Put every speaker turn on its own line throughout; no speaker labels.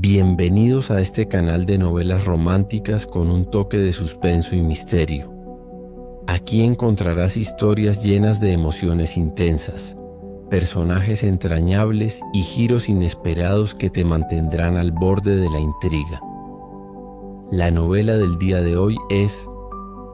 Bienvenidos a este canal de novelas románticas con un toque de suspenso y misterio. Aquí encontrarás historias llenas de emociones intensas, personajes entrañables y giros inesperados que te mantendrán al borde de la intriga. La novela del día de hoy es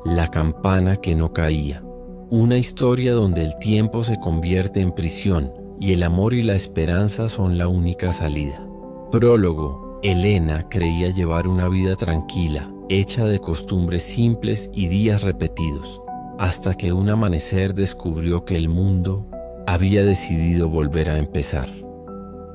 La campana que no caía, una historia donde el tiempo se convierte en prisión y el amor y la esperanza son la única salida. Prólogo. Elena creía llevar una vida tranquila, hecha de costumbres simples y días repetidos, hasta que un amanecer descubrió que el mundo había decidido volver a empezar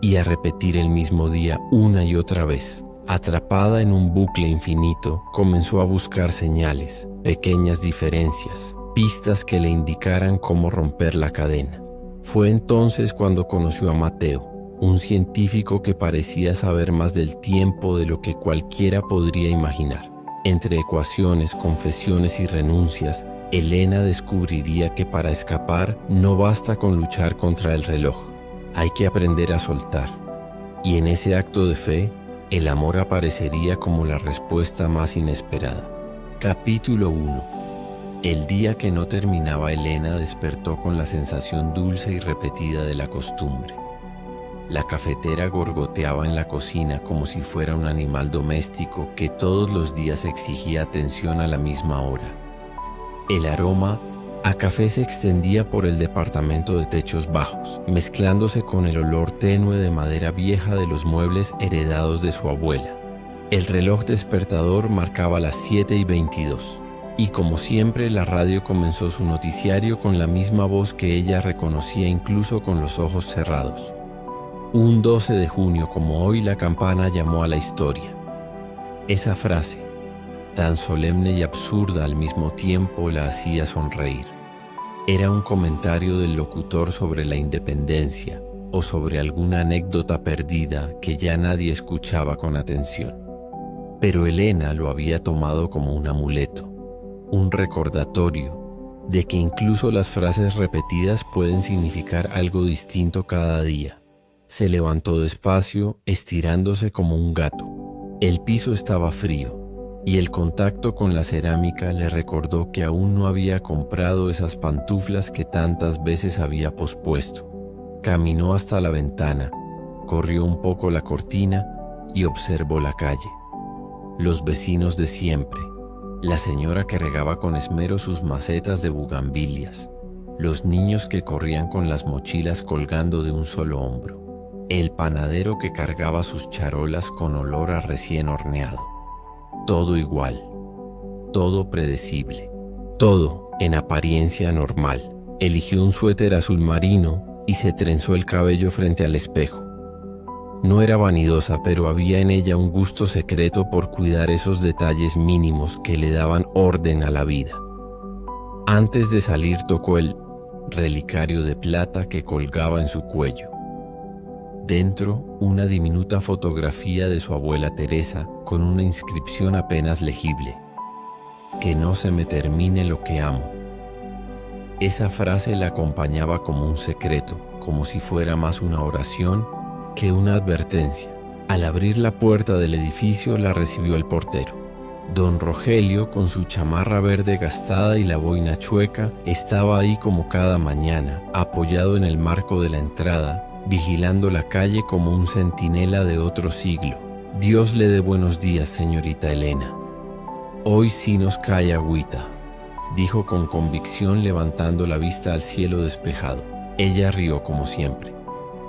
y a repetir el mismo día una y otra vez. Atrapada en un bucle infinito, comenzó a buscar señales, pequeñas diferencias, pistas que le indicaran cómo romper la cadena. Fue entonces cuando conoció a Mateo, un científico que parecía saber más del tiempo de lo que cualquiera podría imaginar. Entre ecuaciones, confesiones y renuncias, Elena descubriría que para escapar no basta con luchar contra el reloj. Hay que aprender a soltar. Y en ese acto de fe, el amor aparecería como la respuesta más inesperada. Capítulo 1. El día que no terminaba, Elena despertó con la sensación dulce y repetida de la costumbre. La cafetera gorgoteaba en la cocina como si fuera un animal doméstico que todos los días exigía atención a la misma hora. El aroma a café se extendía por el departamento de techos bajos, mezclándose con el olor tenue de madera vieja de los muebles heredados de su abuela. El reloj despertador marcaba las 7:22, y como siempre la radio comenzó su noticiario con la misma voz que ella reconocía incluso con los ojos cerrados. Un 12 de junio como hoy, la campana llamó a la historia. Esa frase, tan solemne y absurda al mismo tiempo, la hacía sonreír. Era un comentario del locutor sobre la independencia o sobre alguna anécdota perdida que ya nadie escuchaba con atención. Pero Elena lo había tomado como un amuleto, un recordatorio de que incluso las frases repetidas pueden significar algo distinto cada día. Se levantó despacio, estirándose como un gato. El piso estaba frío, y el contacto con la cerámica le recordó que aún no había comprado esas pantuflas que tantas veces había pospuesto. Caminó hasta la ventana, corrió un poco la cortina y observó la calle. Los vecinos de siempre, la señora que regaba con esmero sus macetas de bugambilias, los niños que corrían con las mochilas colgando de un solo hombro, el panadero que cargaba sus charolas con olor a recién horneado. Todo igual, todo predecible, todo en apariencia normal. Eligió un suéter azul marino y se trenzó el cabello frente al espejo. No era vanidosa, pero había en ella un gusto secreto por cuidar esos detalles mínimos que le daban orden a la vida. Antes de salir tocó el relicario de plata que colgaba en su cuello. Dentro, una diminuta fotografía de su abuela Teresa con una inscripción apenas legible: que no se me termine lo que amo. Esa frase la acompañaba como un secreto, como si fuera más una oración que una advertencia. Al abrir la puerta del edificio la recibió el portero. Don Rogelio, con su chamarra verde gastada y la boina chueca, estaba ahí como cada mañana, apoyado en el marco de la entrada, vigilando la calle como un centinela de otro siglo. Dios le dé buenos días, señorita Elena. Hoy sí nos cae agüita, dijo con convicción, levantando la vista al cielo despejado. Ella rió como siempre.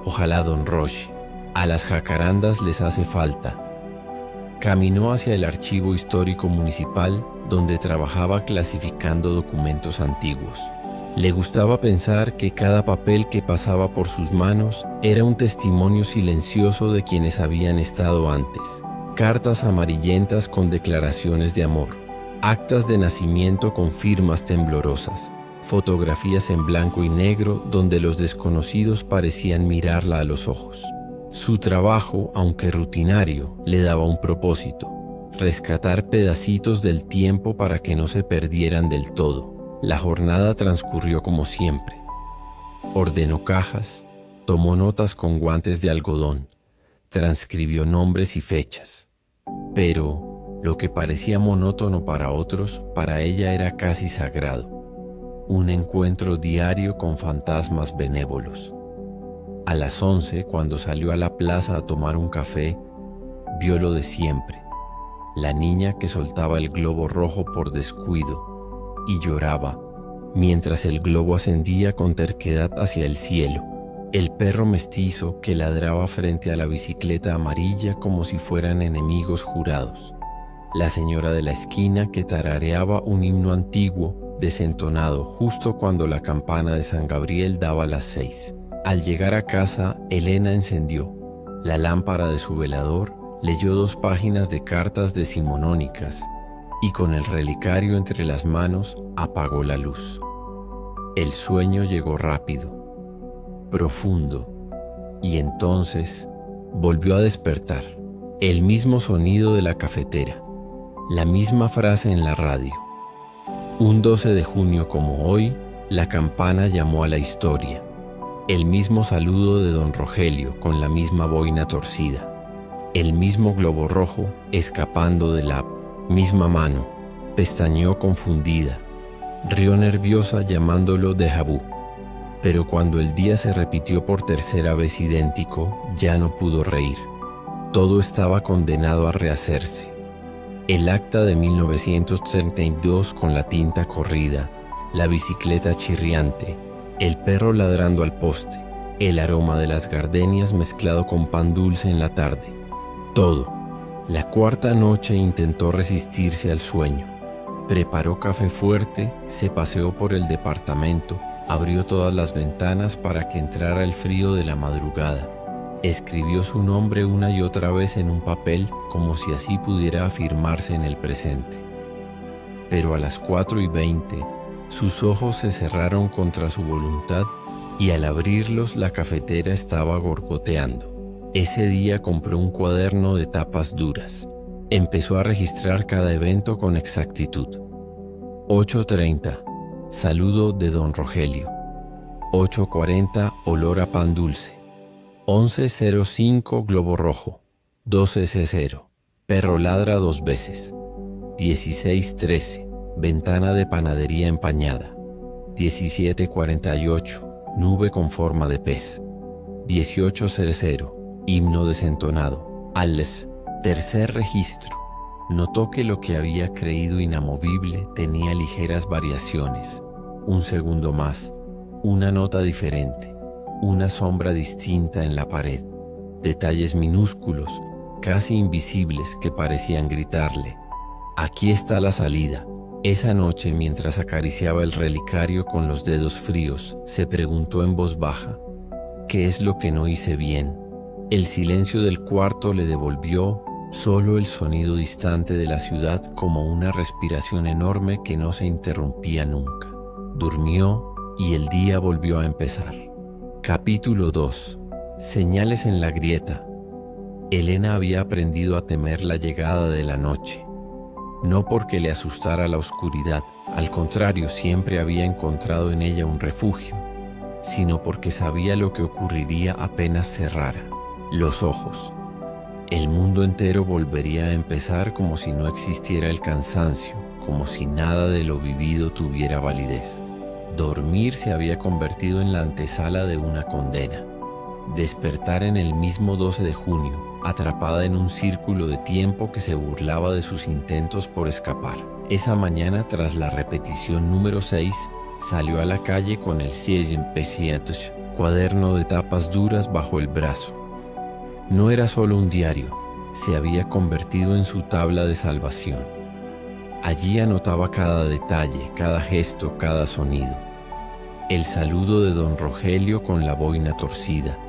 Ojalá, don Roche. A las jacarandas les hace falta. Caminó hacia el archivo histórico municipal, donde trabajaba clasificando documentos antiguos. Le gustaba pensar que cada papel que pasaba por sus manos era un testimonio silencioso de quienes habían estado antes. Cartas amarillentas con declaraciones de amor, actas de nacimiento con firmas temblorosas, fotografías en blanco y negro donde los desconocidos parecían mirarla a los ojos. Su trabajo, aunque rutinario, le daba un propósito: rescatar pedacitos del tiempo para que no se perdieran del todo. La jornada transcurrió como siempre. Ordenó cajas, tomó notas con guantes de algodón, transcribió nombres y fechas. Pero lo que parecía monótono para otros, para ella era casi sagrado. Un encuentro diario con fantasmas benévolos. A las 11, cuando salió a la plaza a tomar un café, vio lo de siempre. La niña que soltaba el globo rojo por descuido y lloraba, mientras el globo ascendía con terquedad hacia el cielo. El perro mestizo que ladraba frente a la bicicleta amarilla como si fueran enemigos jurados. La señora de la esquina que tarareaba un himno antiguo, desentonado, justo cuando la campana de San Gabriel daba las 6. Al llegar a casa, Elena encendió la lámpara de su velador, leyó 2 páginas de cartas decimonónicas y con el relicario entre las manos apagó la luz. El sueño llegó rápido, profundo, y entonces volvió a despertar. El mismo sonido de la cafetera, la misma frase en la radio. Un 12 de junio como hoy, la campana llamó a la historia. El mismo saludo de don Rogelio con la misma boina torcida. El mismo globo rojo escapando de la misma mano. Pestañeó confundida. Rió nerviosa llamándolo déjà vu. Pero cuando el día se repitió por tercera vez idéntico, ya no pudo reír. Todo estaba condenado a rehacerse. El acta de 1932 con la tinta corrida, la bicicleta chirriante, el perro ladrando al poste, el aroma de las gardenias mezclado con pan dulce en la tarde. Todo. La cuarta noche intentó resistirse al sueño. Preparó café fuerte, se paseó por el departamento, abrió todas las ventanas para que entrara el frío de la madrugada. Escribió su nombre una y otra vez en un papel como si así pudiera afirmarse en el presente. Pero a las 4:20, sus ojos se cerraron contra su voluntad y al abrirlos la cafetera estaba gorgoteando. Ese día compró un cuaderno de tapas duras. Empezó a registrar cada evento con exactitud. 8:30, saludo de don Rogelio. 8:40, olor a pan dulce. 11:05, globo rojo. 12:00, perro ladra 2 veces. 16:13, ventana de panadería empañada. 17:48, nube con forma de pez. 18:00, himno desentonado. Alles, tercer registro. Notó que lo que había creído inamovible tenía ligeras variaciones. Un segundo más, una nota diferente, una sombra distinta en la pared. Detalles minúsculos, casi invisibles que parecían gritarle: aquí está la salida. Esa noche, mientras acariciaba el relicario con los dedos fríos, se preguntó en voz baja: ¿qué es lo que no hice bien? El silencio del cuarto le devolvió solo el sonido distante de la ciudad como una respiración enorme que no se interrumpía nunca. Durmió y el día volvió a empezar. Capítulo 2. Señales en la grieta. Elena había aprendido a temer la llegada de la noche. No porque le asustara la oscuridad, al contrario, siempre había encontrado en ella un refugio, sino porque sabía lo que ocurriría apenas cerrara los ojos. El mundo entero volvería a empezar como si no existiera el cansancio, como si nada de lo vivido tuviera validez. Dormir se había convertido en la antesala de una condena. Despertar en el mismo 12 de junio, atrapada en un círculo de tiempo que se burlaba de sus intentos por escapar. Esa mañana, tras la repetición número 6, salió a la calle con el 600 cuaderno de tapas duras bajo el brazo. No era solo un diario, se había convertido en su tabla de salvación. Allí anotaba cada detalle, cada gesto, cada sonido. El saludo de don Rogelio con la boina torcida.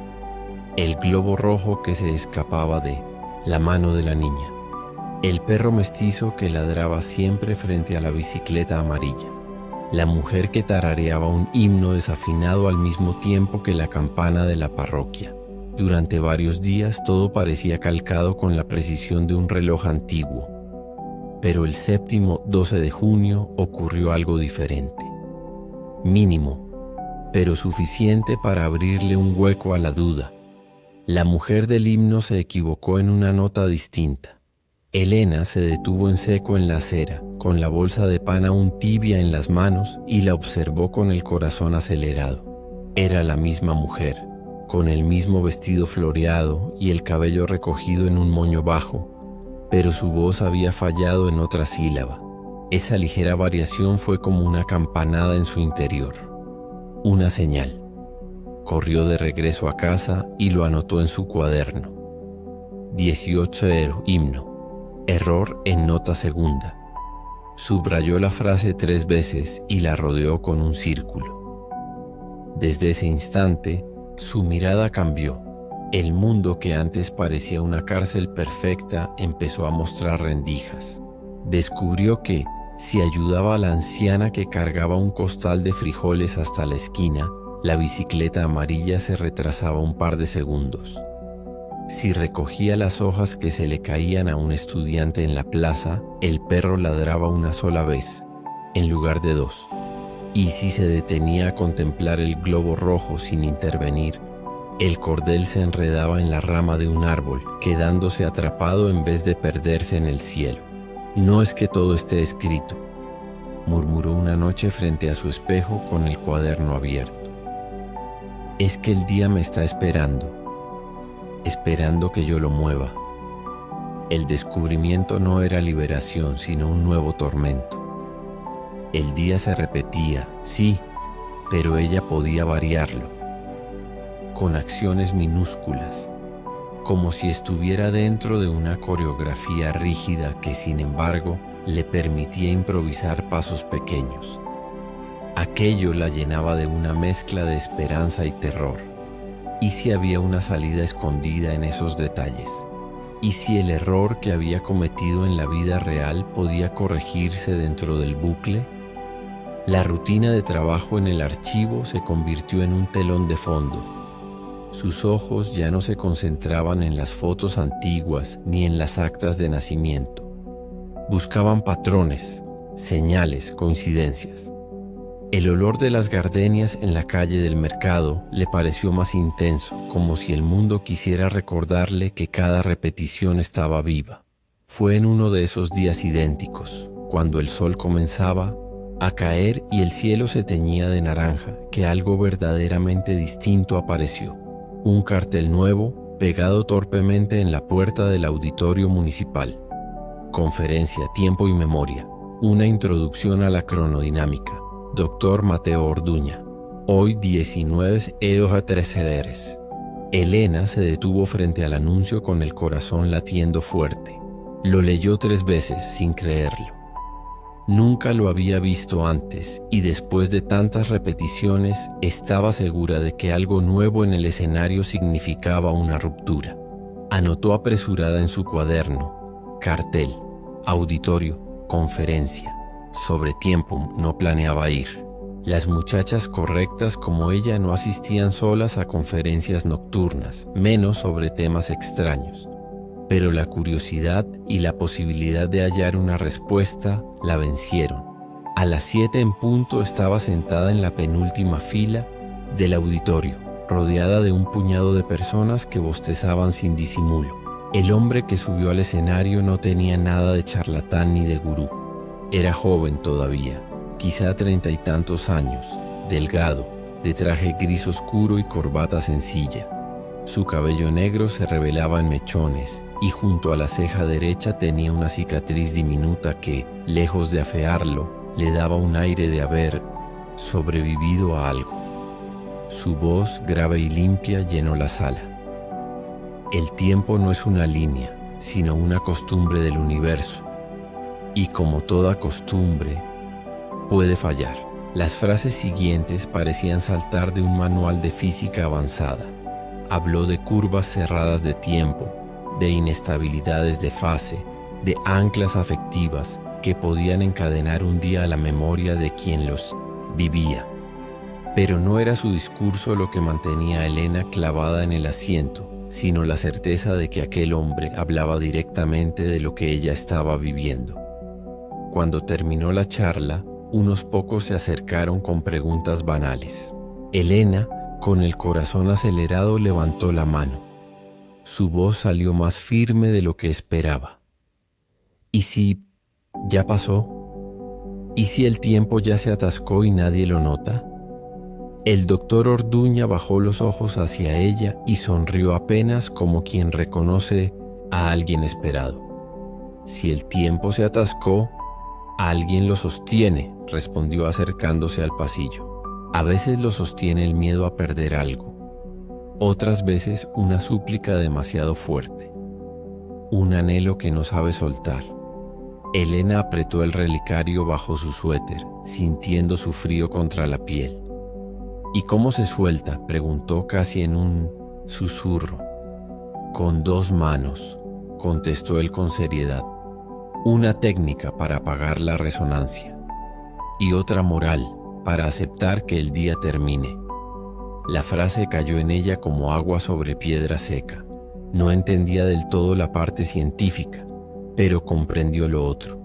El globo rojo que se escapaba de la mano de la niña. El perro mestizo que ladraba siempre frente a la bicicleta amarilla. La mujer que tarareaba un himno desafinado al mismo tiempo que la campana de la parroquia. Durante varios días todo parecía calcado con la precisión de un reloj antiguo. Pero el séptimo 12 de junio ocurrió algo diferente. Mínimo, pero suficiente para abrirle un hueco a la duda. La mujer del himno se equivocó en una nota distinta. Elena se detuvo en seco en la acera, con la bolsa de pan aún tibia en las manos, y la observó con el corazón acelerado. Era la misma mujer, con el mismo vestido floreado y el cabello recogido en un moño bajo, pero su voz había fallado en otra sílaba. Esa ligera variación fue como una campanada en su interior, una señal. Corrió de regreso a casa y lo anotó en su cuaderno. 18 himno, error en nota segunda. Subrayó la frase 3 veces y la rodeó con un círculo. Desde ese instante, su mirada cambió. El mundo que antes parecía una cárcel perfecta empezó a mostrar rendijas. Descubrió que, si ayudaba a la anciana que cargaba un costal de frijoles hasta la esquina, la bicicleta amarilla se retrasaba un par de segundos. Si recogía las hojas que se le caían a un estudiante en la plaza, el perro ladraba una sola vez, en lugar de 2. Y si se detenía a contemplar el globo rojo sin intervenir, el cordel se enredaba en la rama de un árbol, quedándose atrapado en vez de perderse en el cielo. No es que todo esté escrito, murmuró una noche frente a su espejo con el cuaderno abierto. Es que el día me está esperando que yo lo mueva. El descubrimiento no era liberación, sino un nuevo tormento. El día se repetía, sí, pero ella podía variarlo, con acciones minúsculas, como si estuviera dentro de una coreografía rígida que, sin embargo, le permitía improvisar pasos pequeños. Aquello la llenaba de una mezcla de esperanza y terror. ¿Y si había una salida escondida en esos detalles? ¿Y si el error que había cometido en la vida real podía corregirse dentro del bucle? La rutina de trabajo en el archivo se convirtió en un telón de fondo. Sus ojos ya no se concentraban en las fotos antiguas ni en las actas de nacimiento. Buscaban patrones, señales, coincidencias. El olor de las gardenias en la calle del mercado le pareció más intenso, como si el mundo quisiera recordarle que cada repetición estaba viva. Fue en uno de esos días idénticos, cuando el sol comenzaba a caer y el cielo se teñía de naranja, que algo verdaderamente distinto apareció. Un cartel nuevo, pegado torpemente en la puerta del auditorio municipal. Conferencia, tiempo y memoria. Una introducción a la cronodinámica. Dr. Mateo Orduña. Hoy 19 terceres. Elena se detuvo frente al anuncio con el corazón latiendo fuerte. Lo leyó 3 veces sin creerlo. Nunca lo había visto antes y después de tantas repeticiones estaba segura de que algo nuevo en el escenario significaba una ruptura. Anotó apresurada en su cuaderno: cartel, auditorio, conferencia. Sobre tiempo no planeaba ir. Las muchachas correctas como ella no asistían solas a conferencias nocturnas, menos sobre temas extraños. Pero la curiosidad y la posibilidad de hallar una respuesta la vencieron. A las 7 en punto estaba sentada en la penúltima fila del auditorio, rodeada de un puñado de personas que bostezaban sin disimulo. El hombre que subió al escenario no tenía nada de charlatán ni de gurú. Era joven todavía, quizá 30 y tantos años, delgado, de traje gris oscuro y corbata sencilla. Su cabello negro se revelaba en mechones y junto a la ceja derecha tenía una cicatriz diminuta que, lejos de afearlo, le daba un aire de haber sobrevivido a algo. Su voz, grave y limpia, llenó la sala. El tiempo no es una línea, sino una costumbre del universo. Y como toda costumbre, puede fallar. Las frases siguientes parecían saltar de un manual de física avanzada. Habló de curvas cerradas de tiempo, de inestabilidades de fase, de anclas afectivas que podían encadenar un día a la memoria de quien los vivía. Pero no era su discurso lo que mantenía a Elena clavada en el asiento, sino la certeza de que aquel hombre hablaba directamente de lo que ella estaba viviendo. Cuando terminó la charla, unos pocos se acercaron con preguntas banales. Elena, con el corazón acelerado, levantó la mano. Su voz salió más firme de lo que esperaba. ¿Y si ya pasó? ¿Y si el tiempo ya se atascó y nadie lo nota? El doctor Orduña bajó los ojos hacia ella y sonrió apenas como quien reconoce a alguien esperado. Si el tiempo se atascó, alguien lo sostiene, respondió acercándose al pasillo. A veces lo sostiene el miedo a perder algo. Otras veces una súplica demasiado fuerte. Un anhelo que no sabe soltar. Elena apretó el relicario bajo su suéter, sintiendo su frío contra la piel. ¿Y cómo se suelta?, preguntó casi en un susurro. Con 2 manos, contestó él con seriedad. Una técnica para apagar la resonancia y otra moral para aceptar que el día termine. La frase cayó en ella como agua sobre piedra seca. No entendía del todo la parte científica, pero comprendió lo otro.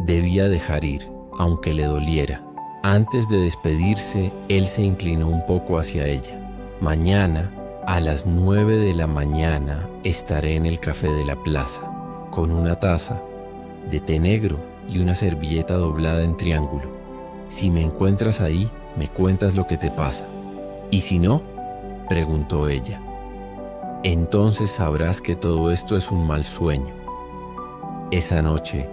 Debía dejar ir, aunque le doliera. Antes de despedirse, él se inclinó un poco hacia ella. Mañana, a las 9 de la mañana, estaré en el café de la plaza, con una taza de té negro y una servilleta doblada en triángulo. Si me encuentras ahí, me cuentas lo que te pasa. ¿Y si no?, preguntó ella. Entonces sabrás que todo esto es un mal sueño. Esa noche,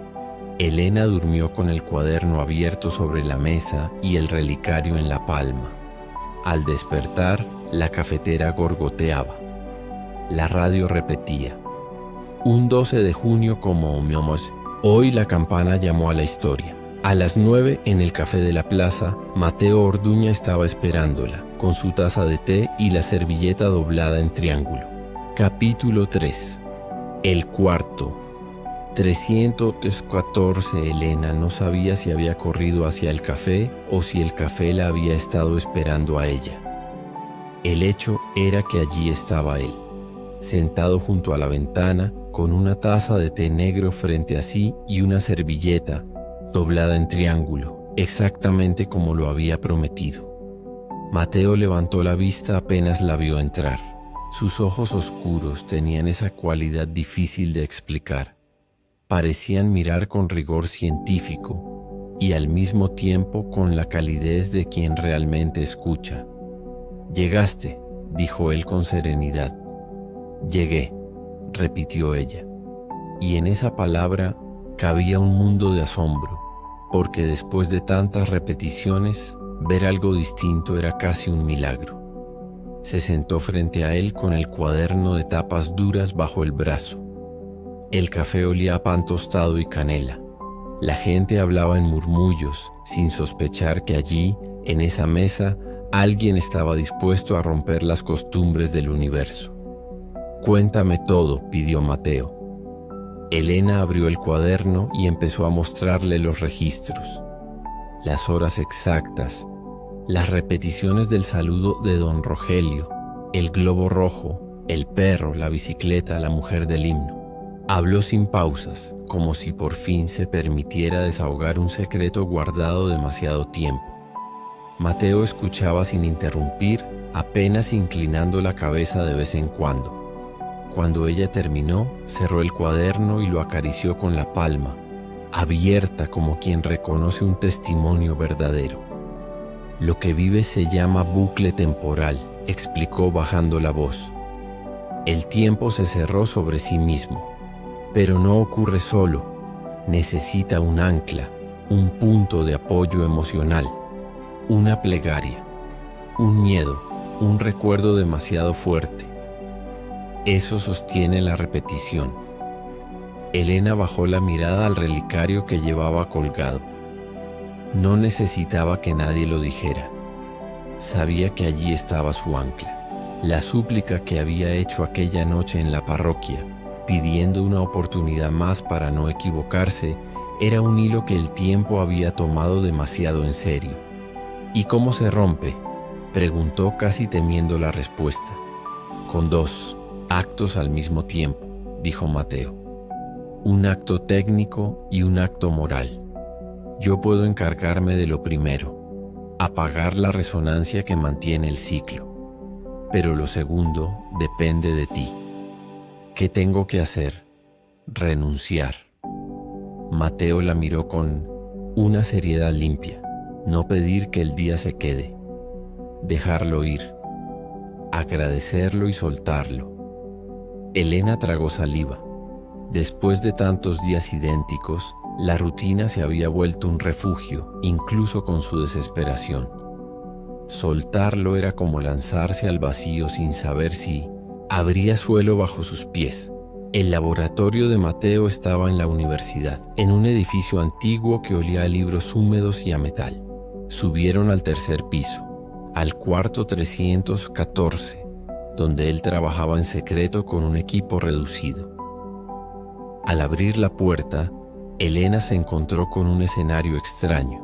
Elena durmió con el cuaderno abierto sobre la mesa y el relicario en la palma. Al despertar, la cafetera gorgoteaba. La radio repetía. Un 12 de junio como Miomos. Hoy la campana llamó a la historia. A las 9, en el café de la plaza, Mateo Orduña estaba esperándola, con su taza de té y la servilleta doblada en triángulo. Capítulo 3. El cuarto. 314. Elena no sabía si había corrido hacia el café o si el café la había estado esperando a ella. El hecho era que allí estaba él, sentado junto a la ventana, con una taza de té negro frente a sí y una servilleta doblada en triángulo, exactamente como lo había prometido. Mateo levantó la vista apenas la vio entrar. Sus ojos oscuros tenían esa cualidad difícil de explicar. Parecían mirar con rigor científico y al mismo tiempo con la calidez de quien realmente escucha. «Llegaste», dijo él con serenidad. «Llegué», repitió ella. Y en esa palabra cabía un mundo de asombro, porque después de tantas repeticiones, ver algo distinto era casi un milagro. Se sentó frente a él con el cuaderno de tapas duras bajo el brazo. El café olía a pan tostado y canela. La gente hablaba en murmullos, sin sospechar que allí, en esa mesa, alguien estaba dispuesto a romper las costumbres del universo. «Cuéntame todo», pidió Mateo. Elena abrió el cuaderno y empezó a mostrarle los registros, las horas exactas, las repeticiones del saludo de don Rogelio, el globo rojo, el perro, la bicicleta, la mujer del himno. Habló sin pausas, como si por fin se permitiera desahogar un secreto guardado demasiado tiempo. Mateo escuchaba sin interrumpir, apenas inclinando la cabeza de vez en cuando. Cuando ella terminó, cerró el cuaderno y lo acarició con la palma, abierta como quien reconoce un testimonio verdadero. «Lo que vive se llama bucle temporal», explicó bajando la voz. «El tiempo se cerró sobre sí mismo, pero no ocurre solo, necesita un ancla, un punto de apoyo emocional, una plegaria, un miedo, un recuerdo demasiado fuerte. Eso sostiene la repetición». Elena bajó la mirada al relicario que llevaba colgado. No necesitaba que nadie lo dijera. Sabía que allí estaba su ancla, la súplica que había hecho aquella noche en la parroquia, pidiendo una oportunidad más para no equivocarse, era un hilo que el tiempo había tomado demasiado en serio. «¿Y cómo se rompe?», preguntó casi temiendo la respuesta. «Con 2 actos al mismo tiempo», dijo Mateo. «Un acto técnico y un acto moral. Yo puedo encargarme de lo primero, apagar la resonancia que mantiene el ciclo, pero lo segundo depende de ti». ¿Qué tengo que hacer? Renunciar. Mateo la miró con una seriedad limpia. No pedir que el día se quede. Dejarlo ir. Agradecerlo y soltarlo. Elena tragó saliva. Después de tantos días idénticos, la rutina se había vuelto un refugio, incluso con su desesperación. Soltarlo era como lanzarse al vacío sin saber si habría suelo bajo sus pies. El laboratorio de Mateo estaba en la universidad, en un edificio antiguo que olía a libros húmedos y a metal. Subieron al tercer piso, al cuarto 314, donde él trabajaba en secreto con un equipo reducido. Al abrir la puerta, Elena se encontró con un escenario extraño.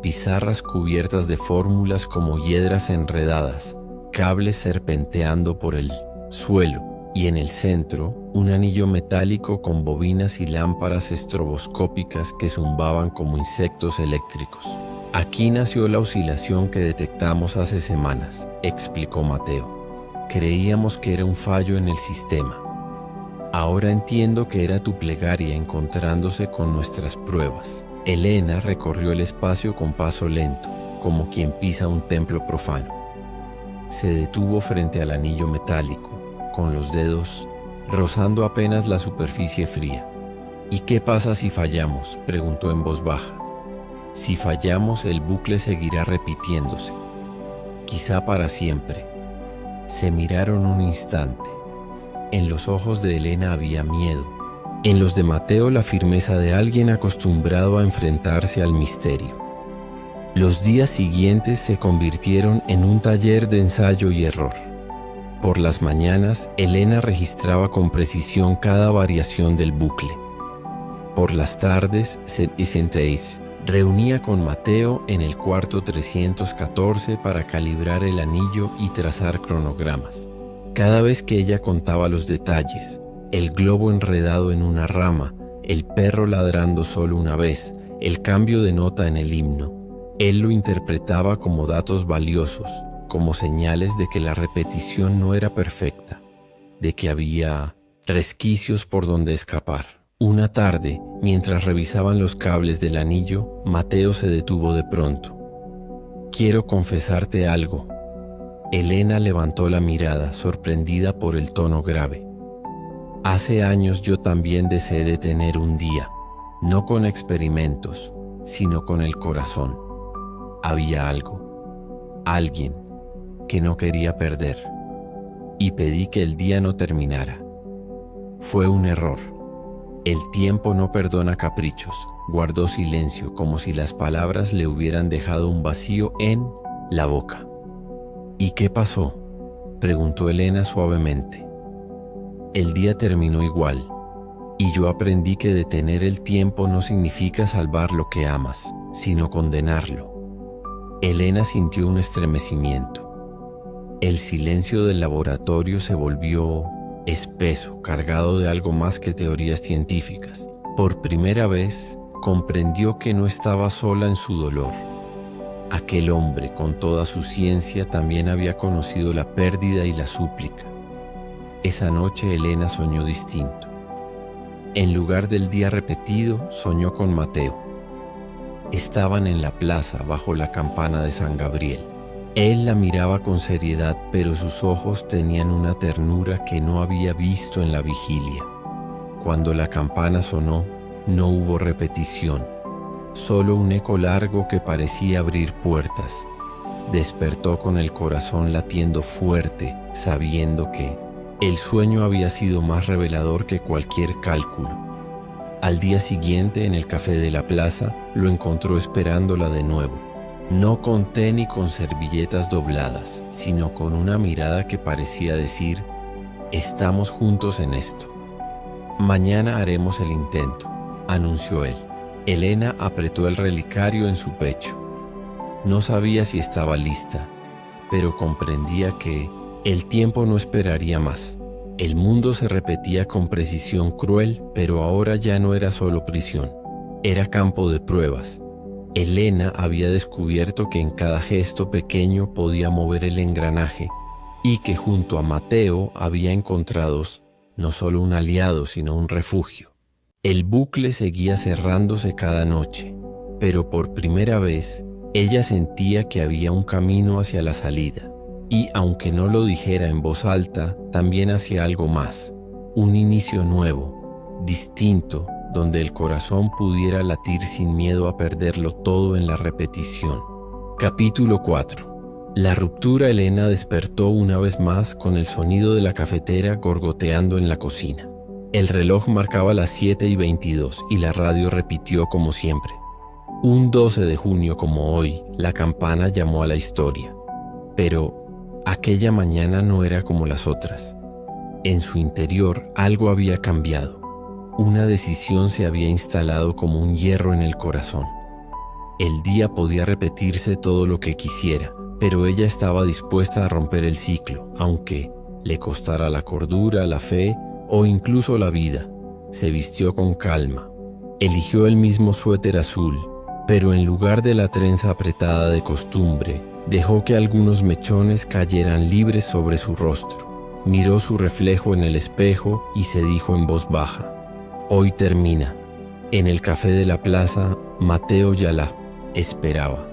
Pizarras cubiertas de fórmulas como hiedras enredadas, cables serpenteando por el suelo y en el centro un anillo metálico con bobinas y lámparas estroboscópicas que zumbaban como insectos eléctricos. Aquí nació la oscilación que detectamos hace semanas, explicó Mateo. Creíamos que era un fallo en el sistema. Ahora entiendo que era tu plegaria encontrándose con nuestras pruebas. Elena recorrió el espacio con paso lento, como quien pisa un templo profano. Se detuvo frente al anillo metálico, con los dedos rozando apenas la superficie fría. ¿Y qué pasa si fallamos?, preguntó en voz baja. Si fallamos, el bucle seguirá repitiéndose, quizá para siempre. Se miraron un instante. En los ojos de Elena había miedo. En los de Mateo la firmeza de alguien acostumbrado a enfrentarse al misterio. Los días siguientes se convirtieron en un taller de ensayo y error. Por las mañanas, Elena registraba con precisión cada variación del bucle. Por las tardes, Senteis reunía con Mateo en el cuarto 314 para calibrar el anillo y trazar cronogramas. Cada vez que ella contaba los detalles, el globo enredado en una rama, el perro ladrando solo una vez, el cambio de nota en el himno, él lo interpretaba como datos valiosos, como señales de que la repetición no era perfecta, de que había resquicios por donde escapar. Una tarde, mientras revisaban los cables del anillo, Mateo se detuvo de pronto. «Quiero confesarte algo». Elena levantó la mirada, sorprendida por el tono grave. «Hace años yo también deseé detener un día, no con experimentos, sino con el corazón. Había algo, alguien, que no quería perder, y pedí que el día no terminara. Fue un error. El tiempo no perdona caprichos». Guardó silencio, como si las palabras le hubieran dejado un vacío en la boca. «¿Y qué pasó?», preguntó Elena suavemente. «El día terminó igual, y yo aprendí que detener el tiempo no significa salvar lo que amas, sino condenarlo». Elena sintió un estremecimiento. El silencio del laboratorio se volvió espeso, cargado de algo más que teorías científicas. Por primera vez, comprendió que no estaba sola en su dolor. Aquel hombre, con toda su ciencia, también había conocido la pérdida y la súplica. Esa noche Elena soñó distinto. En lugar del día repetido, soñó con Mateo. Estaban en la plaza bajo la campana de San Gabriel. Él la miraba con seriedad, pero sus ojos tenían una ternura que no había visto en la vigilia. Cuando la campana sonó, no hubo repetición, solo un eco largo que parecía abrir puertas. Despertó con el corazón latiendo fuerte, sabiendo que el sueño había sido más revelador que cualquier cálculo. Al día siguiente, en el café de la plaza, lo encontró esperándola de nuevo. No con té ni con servilletas dobladas, sino con una mirada que parecía decir: «Estamos juntos en esto». «Mañana haremos el intento», anunció él. Elena apretó el relicario en su pecho. No sabía si estaba lista, pero comprendía que el tiempo no esperaría más. El mundo se repetía con precisión cruel, pero ahora ya no era solo prisión, era campo de pruebas. Elena había descubierto que en cada gesto pequeño podía mover el engranaje y que junto a Mateo había encontrado no solo un aliado, sino un refugio. El bucle seguía cerrándose cada noche, pero por primera vez ella sentía que había un camino hacia la salida, y aunque no lo dijera en voz alta, también hacia algo más, un inicio nuevo, distinto, donde el corazón pudiera latir sin miedo a perderlo todo en la repetición. Capítulo 4. La ruptura. Elena despertó una vez más con el sonido de la cafetera gorgoteando en la cocina. El reloj marcaba las 7:22 y la radio repitió como siempre. Un 12 de junio como hoy, la campana llamó a la historia. Pero aquella mañana no era como las otras. En su interior algo había cambiado. Una decisión se había instalado como un hierro en el corazón. El día podía repetirse todo lo que quisiera, pero ella estaba dispuesta a romper el ciclo, aunque le costara la cordura, la fe o incluso la vida. Se vistió con calma. Eligió el mismo suéter azul, pero en lugar de la trenza apretada de costumbre, dejó que algunos mechones cayeran libres sobre su rostro. Miró su reflejo en el espejo y se dijo en voz baja: «Hoy termina». En el café de la plaza, Mateo Yala esperaba.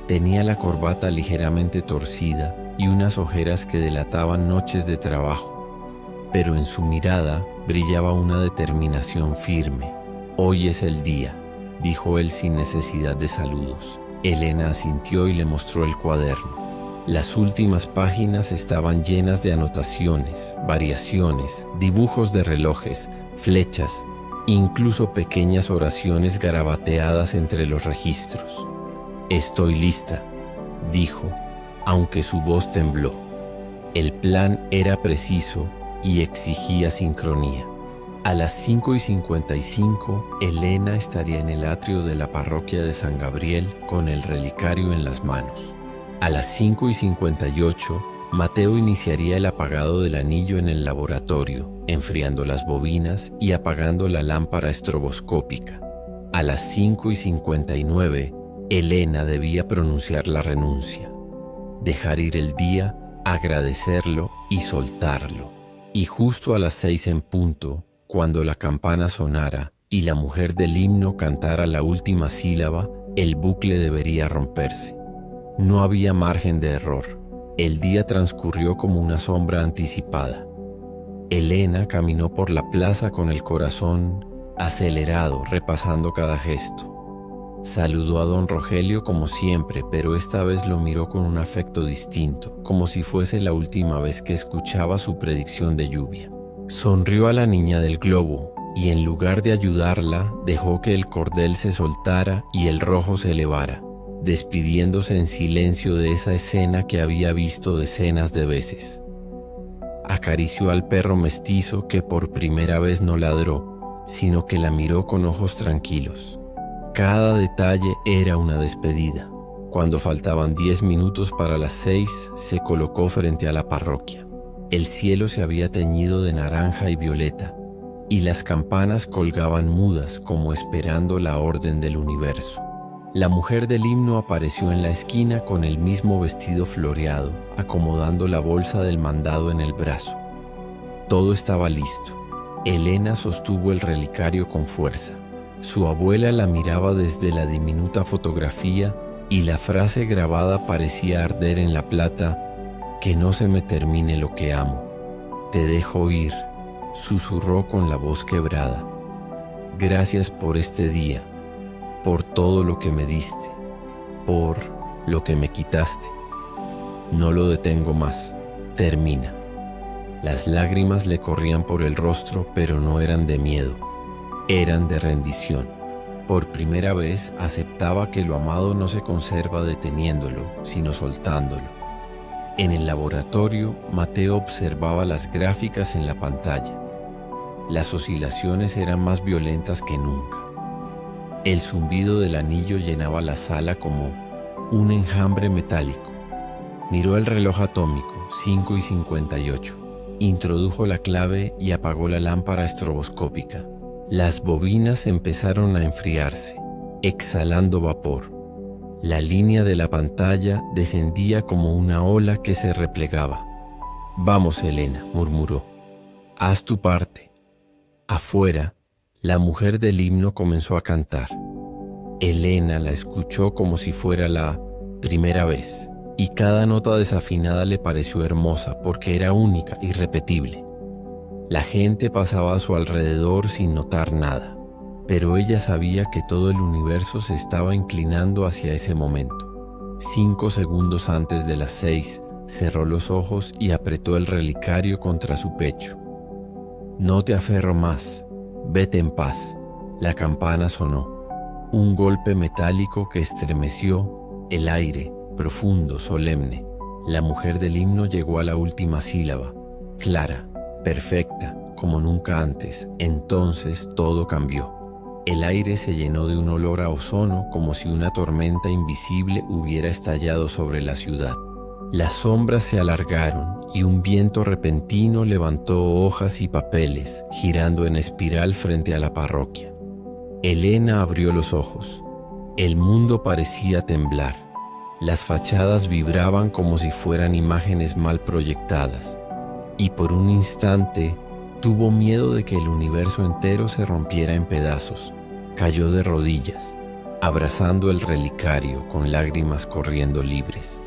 Tenía la corbata ligeramente torcida y unas ojeras que delataban noches de trabajo, pero en su mirada brillaba una determinación firme. «Hoy es el día», dijo él sin necesidad de saludos. Elena asintió y le mostró el cuaderno. Las últimas páginas estaban llenas de anotaciones, variaciones, dibujos de relojes, flechas, incluso pequeñas oraciones garabateadas entre los registros. «Estoy lista», dijo, aunque su voz tembló. El plan era preciso y exigía sincronía. A las 5:55, Elena estaría en el atrio de la parroquia de San Gabriel con el relicario en las manos. A las 5:58, Mateo iniciaría el apagado del anillo en el laboratorio, enfriando las bobinas y apagando la lámpara estroboscópica. A las 5:59, Elena debía pronunciar la renuncia, dejar ir el día, agradecerlo y soltarlo. Y justo a las 6 en punto, cuando la campana sonara y la mujer del himno cantara la última sílaba, el bucle debería romperse. No había margen de error. El día transcurrió como una sombra anticipada. Elena caminó por la plaza con el corazón acelerado, repasando cada gesto. Saludó a don Rogelio como siempre, pero esta vez lo miró con un afecto distinto, como si fuese la última vez que escuchaba su predicción de lluvia. Sonrió a la niña del globo y en lugar de ayudarla, dejó que el cordel se soltara y el rojo se elevara, despidiéndose en silencio de esa escena que había visto decenas de veces. Acarició al perro mestizo que por primera vez no ladró, sino que la miró con ojos tranquilos. Cada detalle era una despedida. Cuando faltaban 10 minutos para las 6, se colocó frente a la parroquia. El cielo se había teñido de naranja y violeta, y las campanas colgaban mudas como esperando la orden del universo. La mujer del himno apareció en la esquina con el mismo vestido floreado, acomodando la bolsa del mandado en el brazo. Todo estaba listo. Elena sostuvo el relicario con fuerza. Su abuela la miraba desde la diminuta fotografía y la frase grabada parecía arder en la plata: «Que no se me termine lo que amo. Te dejo ir», susurró con la voz quebrada. «Gracias por este día, por todo lo que me diste, por lo que me quitaste. No lo detengo más. Termina». Las lágrimas le corrían por el rostro, pero no eran de miedo, eran de rendición. Por primera vez aceptaba que lo amado no se conserva deteniéndolo, sino soltándolo. En el laboratorio, Mateo observaba las gráficas en la pantalla. Las oscilaciones eran más violentas que nunca. El zumbido del anillo llenaba la sala como un enjambre metálico. Miró el reloj atómico, 5:58. Introdujo la clave y apagó la lámpara estroboscópica. Las bobinas empezaron a enfriarse, exhalando vapor. La línea de la pantalla descendía como una ola que se replegaba. «Vamos, Elena», murmuró. haz tu parte. Afuera, la mujer del himno comenzó a cantar. Elena la escuchó como si fuera la primera vez, y cada nota desafinada le pareció hermosa porque era única, irrepetible. La gente pasaba a su alrededor sin notar nada, pero ella sabía que todo el universo se estaba inclinando hacia ese momento. 5 segundos antes de las 6, cerró los ojos y apretó el relicario contra su pecho. No te aferro más, vete en paz. La campana sonó. Un golpe metálico que estremeció el aire, profundo, solemne. La mujer del himno llegó a la última sílaba, clara, perfecta, como nunca antes. Entonces todo cambió. El aire se llenó de un olor a ozono como si una tormenta invisible hubiera estallado sobre la ciudad. Las sombras se alargaron y un viento repentino levantó hojas y papeles, girando en espiral frente a la parroquia. Elena abrió los ojos. El mundo parecía temblar. Las fachadas vibraban como si fueran imágenes mal proyectadas. Y por un instante tuvo miedo de que el universo entero se rompiera en pedazos. Cayó de rodillas, abrazando el relicario con lágrimas corriendo libres.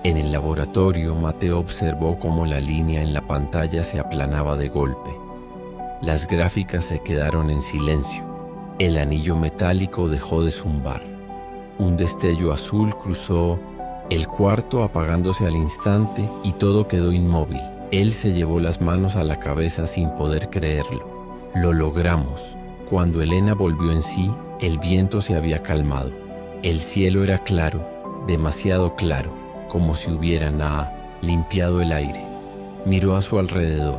En el laboratorio, Mateo observó cómo la línea en la pantalla se aplanaba de golpe. Las gráficas se quedaron en silencio. El anillo metálico dejó de zumbar. Un destello azul cruzó el cuarto apagándose al instante y todo quedó inmóvil. Él se llevó las manos a la cabeza sin poder creerlo. Lo logramos. Cuando Elena volvió en sí, el viento se había calmado. El cielo era claro, demasiado claro, como si hubieran limpiado el aire. Miró a su alrededor.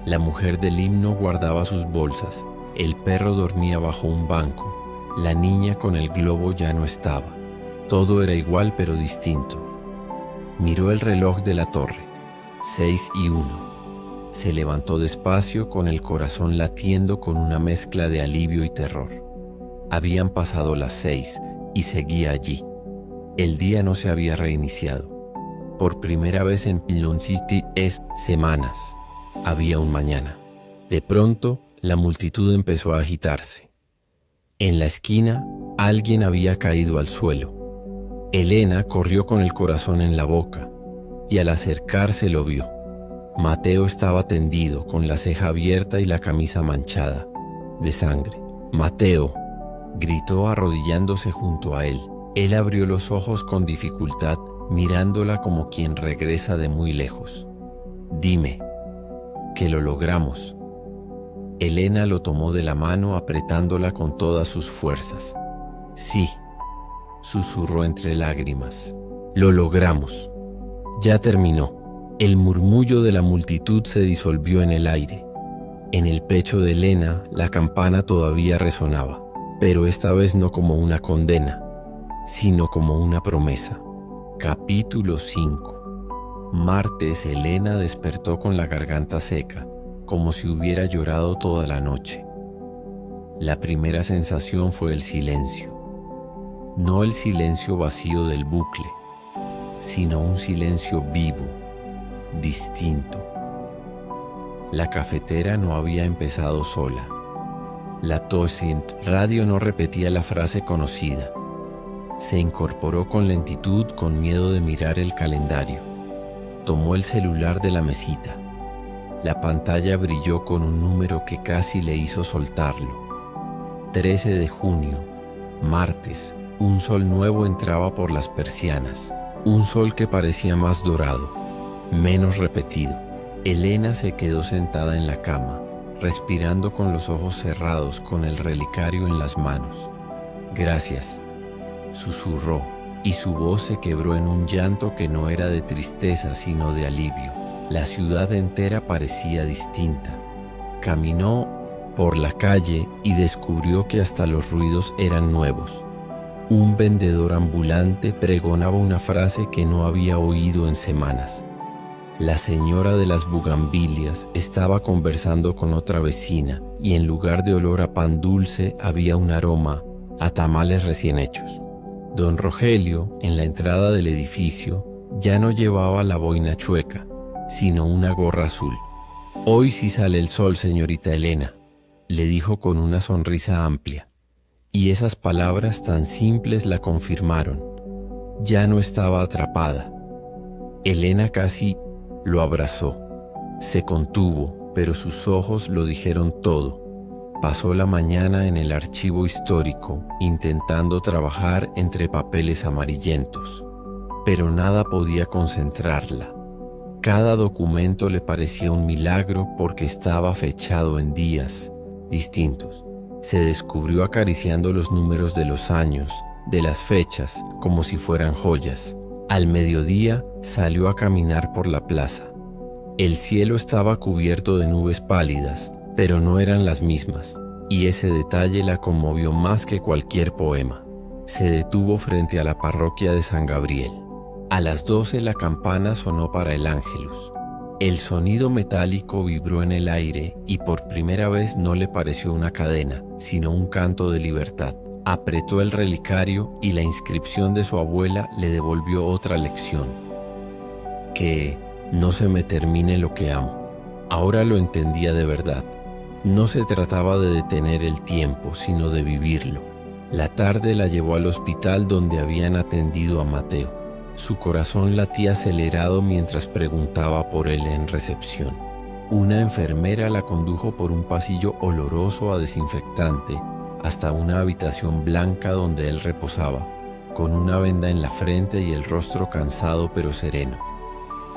La mujer del himno guardaba sus bolsas. El perro dormía bajo un banco. La niña con el globo ya no estaba. Todo era igual pero distinto. Miró el reloj de la torre. 6:01. Se levantó despacio con el corazón latiendo con una mezcla de alivio y terror. Habían pasado las 6 y seguía allí. El día no se había reiniciado. Por primera vez en Pilon City semanas. Había un mañana. De pronto, la multitud empezó a agitarse. En la esquina, alguien había caído al suelo. Elena corrió con el corazón en la boca y al acercarse lo vio. Mateo estaba tendido, con la ceja abierta y la camisa manchada de sangre. «Mateo», gritó arrodillándose junto a él. Él abrió los ojos con dificultad, mirándola como quien regresa de muy lejos. «Dime, que lo logramos». Elena lo tomó de la mano apretándola con todas sus fuerzas. «Sí», susurró entre lágrimas. «Lo logramos. Ya terminó». El murmullo de la multitud se disolvió en el aire. En el pecho de Elena la campana todavía resonaba, pero esta vez no como una condena, sino como una promesa. Capítulo 5. Martes, Elena despertó con la garganta seca, como si hubiera llorado toda la noche. La primera sensación fue el silencio. No el silencio vacío del bucle, sino un silencio vivo, distinto. La cafetera no había empezado sola. La Tocient radio no repetía la frase conocida. Se incorporó con lentitud, con miedo de mirar el calendario. Tomó el celular de la mesita. La pantalla brilló con un número que casi le hizo soltarlo. 13 de junio, martes. Un sol nuevo entraba por las persianas. Un sol que parecía más dorado, menos repetido. Elena se quedó sentada en la cama, respirando con los ojos cerrados, con el relicario en las manos. «Gracias», susurró, y su voz se quebró en un llanto que no era de tristeza, sino de alivio. La ciudad entera parecía distinta. Caminó por la calle y descubrió que hasta los ruidos eran nuevos. Un vendedor ambulante pregonaba una frase que no había oído en semanas. La señora de las bugambilias estaba conversando con otra vecina y en lugar de olor a pan dulce había un aroma a tamales recién hechos. Don Rogelio, en la entrada del edificio, ya no llevaba la boina chueca, sino una gorra azul. Hoy sí sale el sol, señorita Elena, le dijo con una sonrisa amplia, y esas palabras tan simples la confirmaron. Ya no estaba atrapada. Elena casi lo abrazó. Se contuvo, pero sus ojos lo dijeron todo. Pasó la mañana en el archivo histórico, intentando trabajar entre papeles amarillentos, pero nada podía concentrarla. Cada documento le parecía un milagro porque estaba fechado en días distintos. Se descubrió acariciando los números de los años, de las fechas, como si fueran joyas. Al mediodía salió a caminar por la plaza. El cielo estaba cubierto de nubes pálidas, pero no eran las mismas, y ese detalle la conmovió más que cualquier poema. Se detuvo frente a la parroquia de San Gabriel. A las 12 la campana sonó para el Ángelus. El sonido metálico vibró en el aire y por primera vez no le pareció una cadena, sino un canto de libertad. Apretó el relicario y la inscripción de su abuela le devolvió otra lección. Que no se me termine lo que amo. Ahora lo entendía de verdad. No se trataba de detener el tiempo, sino de vivirlo. La tarde la llevó al hospital donde habían atendido a Mateo. Su corazón latía acelerado mientras preguntaba por él en recepción. Una enfermera la condujo por un pasillo oloroso a desinfectante hasta una habitación blanca donde él reposaba, con una venda en la frente y el rostro cansado pero sereno.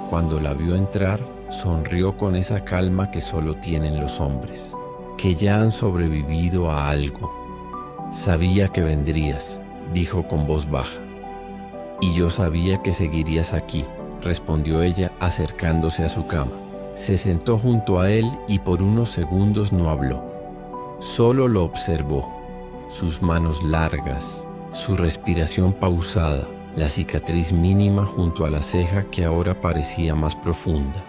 Cuando la vio entrar, sonrió con esa calma que solo tienen los hombres, que ya han sobrevivido a algo. Sabía que vendrías, dijo con voz baja. Y yo sabía que seguirías aquí, respondió ella acercándose a su cama. Se sentó junto a él y por unos segundos no habló. Solo lo observó, sus manos largas, su respiración pausada, la cicatriz mínima junto a la ceja que ahora parecía más profunda.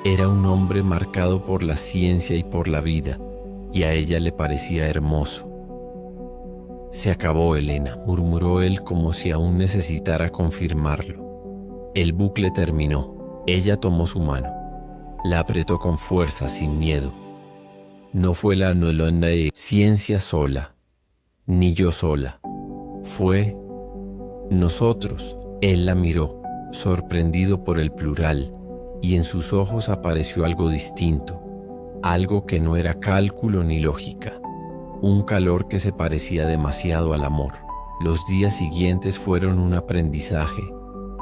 Era un hombre marcado por la ciencia y por la vida, y a ella le parecía hermoso. Se acabó, Elena, murmuró él como si aún necesitara confirmarlo. El bucle terminó. Ella tomó su mano. La apretó con fuerza, sin miedo. No fue la ciencia sola, ni yo sola. Fue nosotros. Él la miró, sorprendido por el plural, y en sus ojos apareció algo distinto, algo que no era cálculo ni lógica. Un calor que se parecía demasiado al amor. Los días siguientes fueron un aprendizaje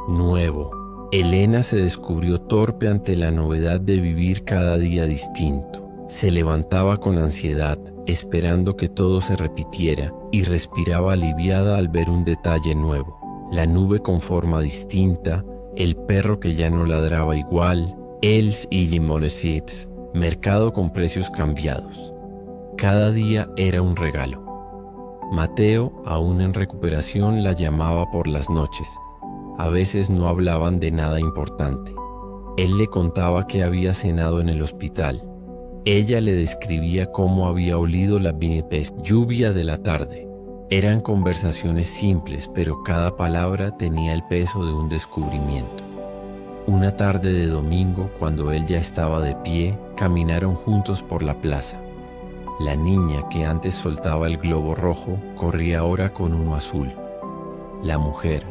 nuevo. Elena se descubrió torpe ante la novedad de vivir cada día distinto. Se levantaba con ansiedad, esperando que todo se repitiera, y respiraba aliviada al ver un detalle nuevo. La nube con forma distinta, el perro que ya no ladraba igual, els y limonecitos, mercado con precios cambiados. Cada día era un regalo. Mateo, aún en recuperación, la llamaba por las noches. A veces no hablaban de nada importante. Él le contaba que había cenado en el hospital. Ella le describía cómo había olido la lluvia de la tarde. Eran conversaciones simples, pero cada palabra tenía el peso de un descubrimiento. Una tarde de domingo, cuando él ya estaba de pie, caminaron juntos por la plaza. La niña que antes soltaba el globo rojo corría ahora con uno azul. La mujer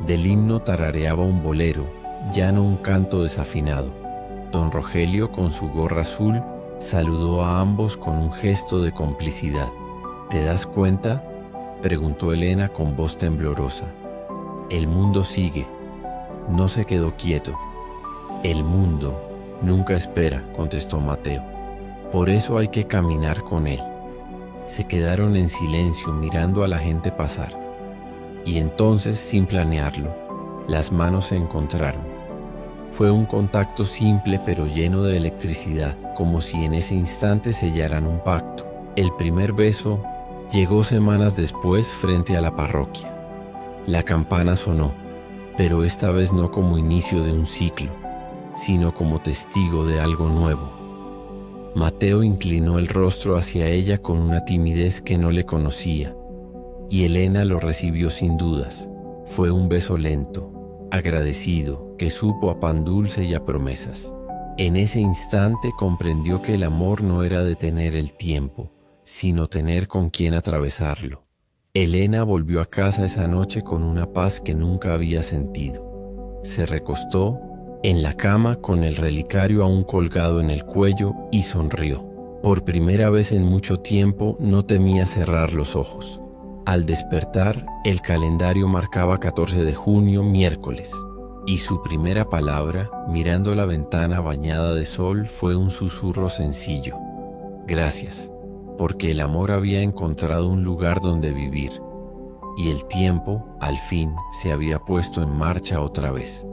del himno tarareaba un bolero, ya no un canto desafinado. Don Rogelio, con su gorra azul, saludó a ambos con un gesto de complicidad. ¿Te das cuenta?, preguntó Elena con voz temblorosa. El mundo sigue, no se quedó quieto. El mundo nunca espera, contestó Mateo. Por eso hay que caminar con él. Se quedaron en silencio mirando a la gente pasar. Y entonces, sin planearlo, las manos se encontraron. Fue un contacto simple pero lleno de electricidad, como si en ese instante sellaran un pacto. El primer beso llegó semanas después frente a la parroquia. La campana sonó, pero esta vez no como inicio de un ciclo, sino como testigo de algo nuevo. Mateo inclinó el rostro hacia ella con una timidez que no le conocía, y Elena lo recibió sin dudas. Fue un beso lento, agradecido, que supo a pan dulce y a promesas. En ese instante comprendió que el amor no era detener el tiempo, sino tener con quien atravesarlo. Elena volvió a casa esa noche con una paz que nunca había sentido. Se recostó en la cama con el relicario aún colgado en el cuello y sonrió. Por primera vez en mucho tiempo no temía cerrar los ojos. Al despertar, el calendario marcaba 14 de junio, miércoles, y su primera palabra, mirando la ventana bañada de sol, fue un susurro sencillo. Gracias, porque el amor había encontrado un lugar donde vivir, y el tiempo, al fin, se había puesto en marcha otra vez.